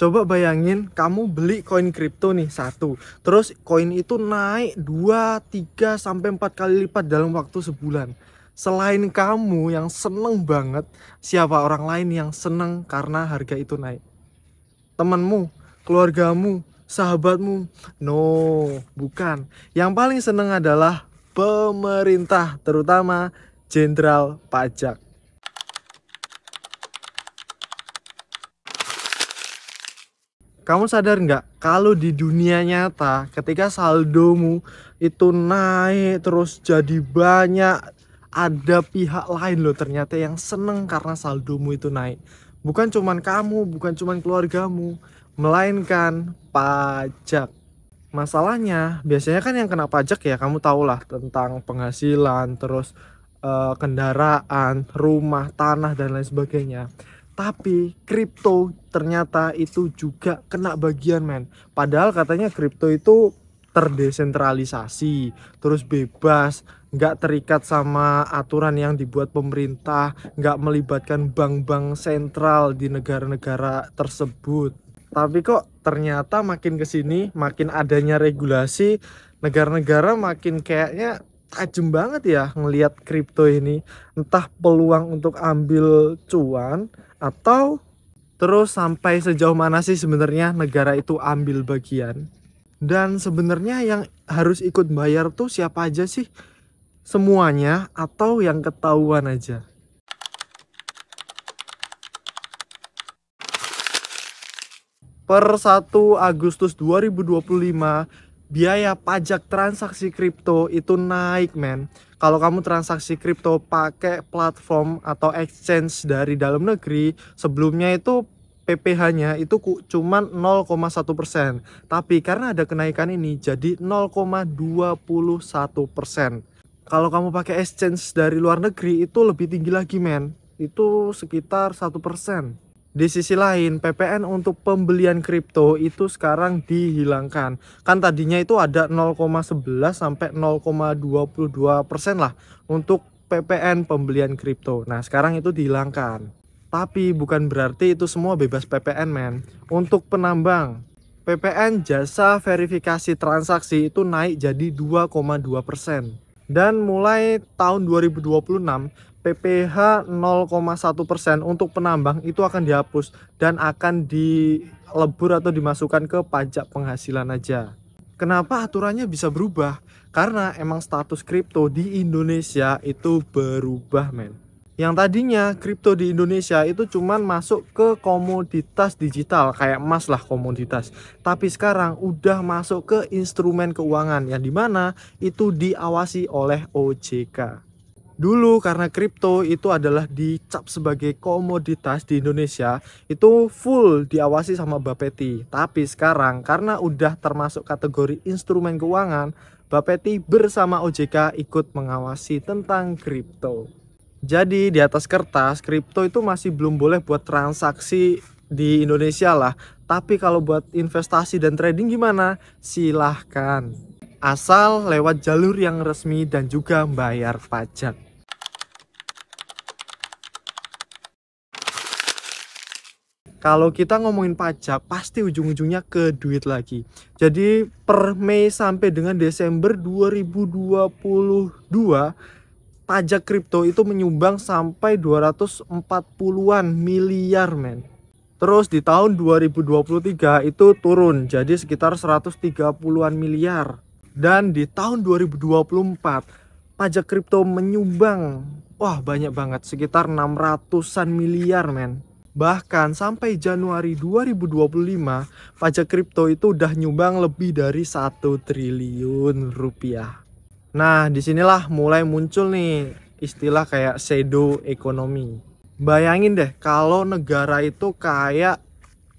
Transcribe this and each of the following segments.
Coba bayangin kamu beli koin kripto nih satu, terus koin itu naik 2, 3 sampai 4 kali lipat dalam waktu sebulan. Selain kamu yang seneng banget, siapa orang lain yang seneng karena harga itu naik? Temenmu, keluargamu, sahabatmu? No, bukan. Yang paling seneng adalah pemerintah, terutama Jenderal Pajak. Kamu sadar nggak kalau di dunia nyata ketika saldomu itu naik terus jadi banyak, ada pihak lain loh ternyata yang seneng karena saldomu itu naik. Bukan cuman kamu, bukan cuman keluargamu, melainkan pajak. Masalahnya biasanya kan yang kena pajak ya kamu tahulah tentang penghasilan, terus kendaraan, rumah, tanah dan lain sebagainya. Tapi kripto ternyata itu juga kena bagian men. Padahal katanya kripto itu terdesentralisasi, terus bebas, nggak terikat sama aturan yang dibuat pemerintah, nggak melibatkan bank-bank sentral di negara-negara tersebut. Tapi kok ternyata makin kesini, makin adanya regulasi, negara-negara makin kayaknya tajam banget ya ngelihat kripto ini. Entah peluang untuk ambil cuan atau terus sampai sejauh mana sih sebenarnya negara itu ambil bagian. Dan sebenarnya yang harus ikut bayar tuh siapa aja sih? Semuanya atau yang ketahuan aja? Per 1 Agustus 2025 biaya pajak transaksi kripto itu naik men. Kalau kamu transaksi kripto pakai platform atau exchange dari dalam negeri, sebelumnya itu PPh-nya itu cuman 0,1%. Tapi karena ada kenaikan ini jadi 0,21%. Kalau kamu pakai exchange dari luar negeri itu lebih tinggi lagi men. Itu sekitar 1%. Di sisi lain, PPN untuk pembelian kripto itu sekarang dihilangkan. Kan tadinya itu ada 0,11 sampai 0,22% lah untuk PPN pembelian kripto. Nah, sekarang itu dihilangkan. Tapi bukan berarti itu semua bebas PPN, men. Untuk penambang, PPN jasa verifikasi transaksi itu naik jadi 2,2%. Dan mulai tahun 2026 PPh 0,1% untuk penambang itu akan dihapus dan akan dilebur atau dimasukkan ke pajak penghasilan aja. Kenapa aturannya bisa berubah? Karena emang status kripto di Indonesia itu berubah men. Yang tadinya kripto di Indonesia itu cuman masuk ke komoditas digital kayak emas lah komoditas. Tapi sekarang udah masuk ke instrumen keuangan yang dimana itu diawasi oleh OJK. Dulu karena kripto itu adalah dicap sebagai komoditas di Indonesia, itu full diawasi sama Bapeti. Tapi sekarang karena udah termasuk kategori instrumen keuangan, Bapeti bersama OJK ikut mengawasi tentang kripto. Jadi di atas kertas kripto itu masih belum boleh buat transaksi di Indonesia lah. Tapi kalau buat investasi dan trading gimana? Silahkan. Asal lewat jalur yang resmi dan juga bayar pajak. Kalau kita ngomongin pajak, pasti ujung-ujungnya ke duit lagi. Jadi per Mei sampai dengan Desember 2022, pajak kripto itu menyumbang sampai 240-an miliar men. Terus di tahun 2023 itu turun jadi sekitar 130-an miliar. Dan di tahun 2024 pajak kripto menyumbang wah banyak banget sekitar 600-an miliar men. Bahkan sampai Januari 2025 pajak kripto itu udah nyumbang lebih dari 1 triliun rupiah. Nah disinilah mulai muncul nih istilah kayak shadow economy. Bayangin deh kalau negara itu kayak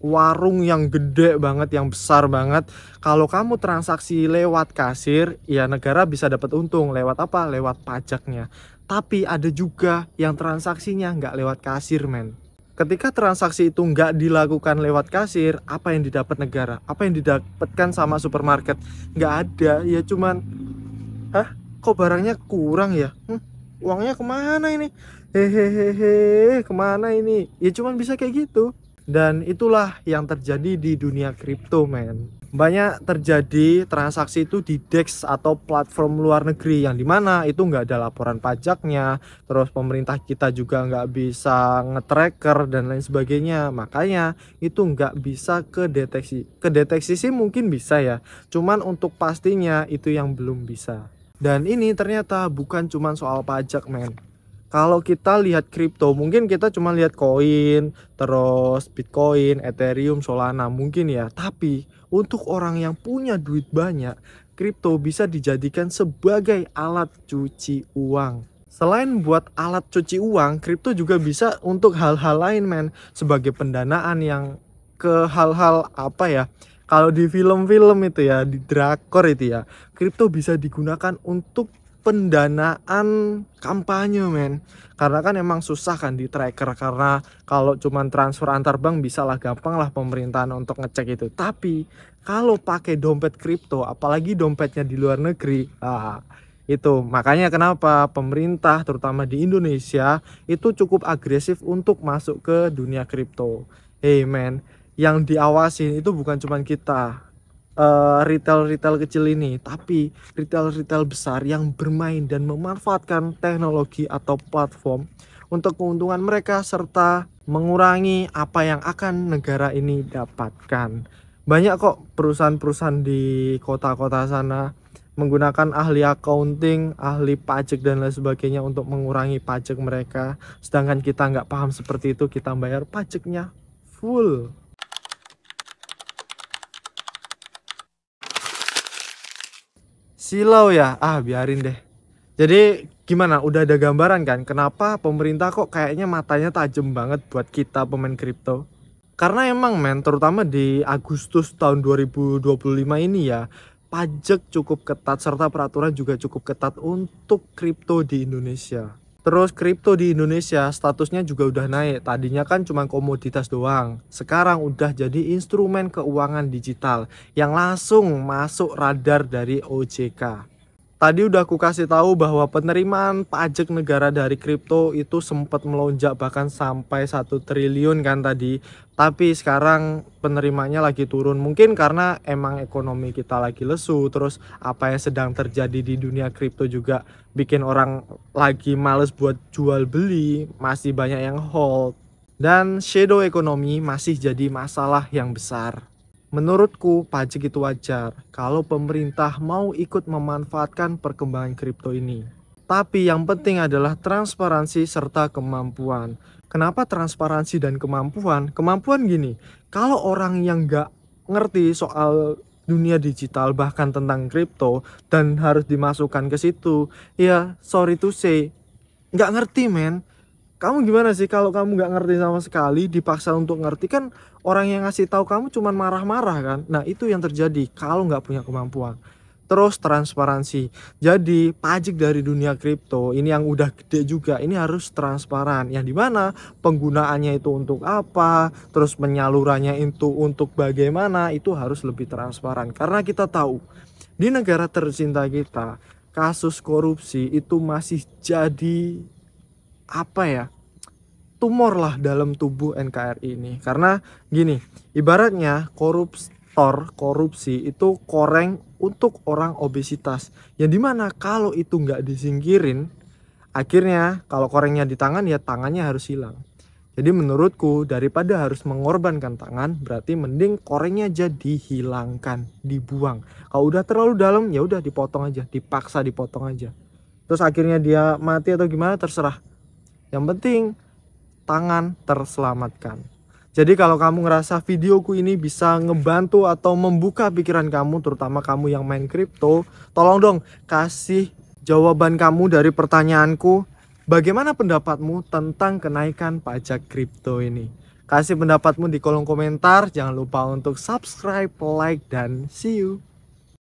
warung yang gede banget, yang besar banget. Kalau kamu transaksi lewat kasir, ya negara bisa dapat untung. Lewat apa? Lewat pajaknya. Tapi ada juga yang transaksinya nggak lewat kasir men. Ketika transaksi itu nggak dilakukan lewat kasir, apa yang didapat negara? Apa yang didapatkan sama supermarket? Nggak ada, ya cuman hah? Kok barangnya kurang ya? Uangnya kemana ini? Hehehe, kemana ini? Ya cuman bisa kayak gitu. Dan itulah yang terjadi di dunia kripto, men. Banyak terjadi transaksi itu di DEX atau platform luar negeri, yang dimana itu nggak ada laporan pajaknya, terus pemerintah kita juga nggak bisa nge-tracker dan lain sebagainya. Makanya itu nggak bisa kedeteksi. Kedeteksi sih mungkin bisa ya, cuman untuk pastinya itu yang belum bisa. Dan ini ternyata bukan cuman soal pajak, men. Kalau kita lihat kripto, mungkin kita cuma lihat koin, terus Bitcoin, Ethereum, Solana mungkin ya. Tapi untuk orang yang punya duit banyak, kripto bisa dijadikan sebagai alat cuci uang. Selain buat alat cuci uang, kripto juga bisa untuk hal-hal lain, men. Sebagai pendanaan yang ke hal-hal apa ya? Kalau di film-film itu ya, di drakor itu ya, kripto bisa digunakan untuk pendanaan kampanye, men. Karena kan emang susah kan di tracker, karena kalau cuman transfer antar bank bisa lah, gampang lah pemerintahan untuk ngecek itu. Tapi kalau pakai dompet kripto, apalagi dompetnya di luar negeri, itu makanya kenapa pemerintah terutama di Indonesia itu cukup agresif untuk masuk ke dunia kripto. Hey man, yang diawasin itu bukan cuman kita, retail kecil ini, tapi retail besar yang bermain dan memanfaatkan teknologi atau platform untuk keuntungan mereka serta mengurangi apa yang akan negara ini dapatkan. Banyak kok perusahaan-perusahaan di kota-kota sana menggunakan ahli accounting, ahli pajak dan lain sebagainya untuk mengurangi pajak mereka. Sedangkan kita nggak paham seperti itu, kita bayar pajaknya full. Silau ya, biarin deh. Jadi gimana, udah ada gambaran kan kenapa pemerintah kok kayaknya matanya tajam banget buat kita pemain kripto? Karena emang men, terutama di Agustus tahun 2025 ini ya, pajak cukup ketat serta peraturan juga cukup ketat untuk kripto di Indonesia. Terus kripto di Indonesia statusnya juga udah naik. Tadinya kan cuma komoditas doang. Sekarang udah jadi instrumen keuangan digital yang langsung masuk radar dari OJK. Tadi udah aku kasih tahu bahwa penerimaan pajak negara dari kripto itu sempat melonjak bahkan sampai 1 triliun kan tadi. Tapi sekarang penerimanya lagi turun. Mungkin karena emang ekonomi kita lagi lesu. Terus apa yang sedang terjadi di dunia kripto juga bikin orang lagi males buat jual beli. Masih banyak yang hold. Dan shadow ekonomi masih jadi masalah yang besar. Menurutku pajak itu wajar kalau pemerintah mau ikut memanfaatkan perkembangan kripto ini. Tapi yang penting adalah transparansi serta kemampuan. Kenapa transparansi dan kemampuan? Kemampuan gini, kalau orang yang nggak ngerti soal dunia digital bahkan tentang kripto dan harus dimasukkan ke situ, ya sorry to say, nggak ngerti men. Kamu gimana sih kalau kamu nggak ngerti sama sekali, dipaksa untuk ngerti, kan orang yang ngasih tahu kamu cuman marah-marah kan. Nah itu yang terjadi kalau nggak punya kemampuan. Terus transparansi, jadi pajak dari dunia kripto ini yang udah gede juga, ini harus transparan, yang dimana penggunaannya itu untuk apa, terus penyalurannya itu untuk bagaimana, itu harus lebih transparan. Karena kita tahu di negara tercinta kita kasus korupsi itu masih jadi apa ya, tumor lah dalam tubuh NKRI ini. Karena gini, ibaratnya korupsi itu koreng untuk orang obesitas, yang dimana kalau itu nggak disingkirin, akhirnya kalau korengnya di tangan ya tangannya harus hilang. Jadi menurutku daripada harus mengorbankan tangan, berarti mending korengnya aja dihilangkan, dibuang. Kalau udah terlalu dalam ya udah dipotong aja, dipaksa dipotong aja. Terus akhirnya dia mati atau gimana terserah. Yang penting tangan terselamatkan. Jadi kalau kamu ngerasa videoku ini bisa ngebantu atau membuka pikiran kamu, terutama kamu yang main kripto, tolong dong kasih jawaban kamu dari pertanyaanku. Bagaimana pendapatmu tentang kenaikan pajak kripto ini? Kasih pendapatmu di kolom komentar. Jangan lupa untuk subscribe, like, dan see you.